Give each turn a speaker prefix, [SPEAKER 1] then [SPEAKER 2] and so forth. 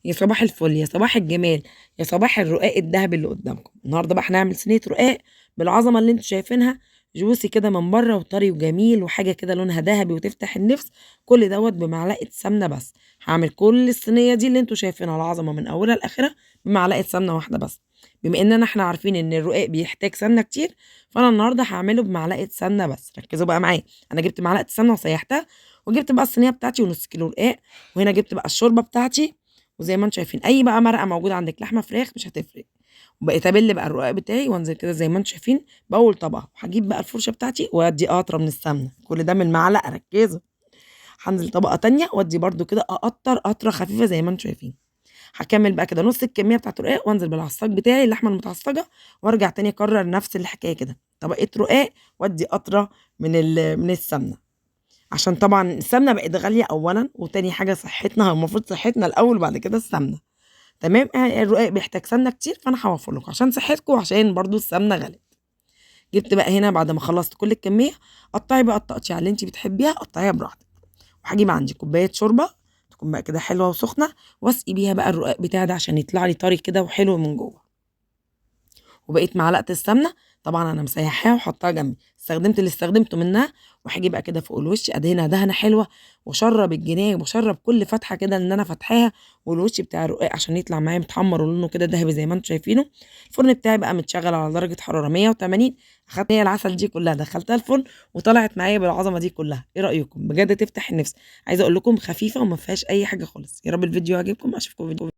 [SPEAKER 1] يا صباح الفل، يا صباح الجمال، يا صباح الرقاق الدهبي اللي قدامكم. النهارده بقى هنعمل صينيه رقاق بالعظمه اللي انتوا شايفينها، جوسي كده من بره وطري وجميل وحاجه كده لونها ذهبي وتفتح النفس. كل دوت بمعلقه سمنه بس. هعمل كل الصينيه دي اللي انتوا شايفينها العظمه من اولها لاخرها بمعلقه سمنه واحده بس. بما اننا احنا عارفين ان الرقاق بيحتاج سمنه كتير، فانا النهارده هعمله بمعلقه سمنه بس. ركزوا بقى معايا، انا جبت معلقه سمنه وسيحتها، وجبت بقى الصينيه بتاعتي ونص كيلو رقاق، وهنا جبت بقى الشوربه بتاعتي. وزي ما انتم شايفين اي بقى مرقه موجوده عندك، لحمه فراخ مش هتفرق. وبقيت ابل بقى الرقاق بتاعي وانزل كده زي ما انتم شايفين باول طبقه. هجيب بقى الفرشه بتاعتي وادي قطره من السمنه، كل ده من معلقه، ركزوا. هنزل طبقه تانية وادي برده كده اقطر قطره خفيفه زي ما انتم شايفين. هكمل بقى كده نص الكميه بتاعت الرقاق وانزل بالعصاج بتاعي اللحمه المتعصجه، وارجع تاني اكرر نفس الحكايه كده، طبقه رقاق وادي قطره من السمنه. عشان طبعا السمنه بقت غاليه اولا، وتاني حاجه صحتنا، المفروض صحتنا الاول وبعد كده السمنه. تمام. الرقاق بيحتاج سمنه كتير، فانا هوفر لكم عشان صحتكم وعشان برضو السمنه غلت. جبت بقى هنا بعد ما خلصت كل الكميه، قطعي بقى التقطيعه اللي انت بتحبيها، قطعيها براحتك. وهجيب عندي كوبايه شوربه تكون بقى كده حلوه وسخنه، واسقي بيها بقى الرقاق بتاعي ده عشان يطلع لي طري كده وحلو من جوه. وبقيت معلقه السمنه طبعا انا مسيحاها وحطها جنبي، استخدمت اللي استخدمته منها. وهاجي بقى كده فوق الوش ادهنها دهنه حلوه، واشرب الجناب واشرب كل فتحه كده ان انا فاتحاها، والوش بتاع الرقاق عشان يطلع معايا متحمر ولونه كده ذهبي زي ما انتم شايفينه. الفرن بتاعي بقى متشغل على درجه حراره 180. اخدت هي العسل دي كلها دخلتها الفرن وطلعت معايا بالعظمه دي كلها. ايه رايكم؟ بجد تفتح النفس. عايزه اقول لكم خفيفه وما فيهاش اي حاجه خالص. يا رب الفيديو يعجبكم، اشوفكم فيديو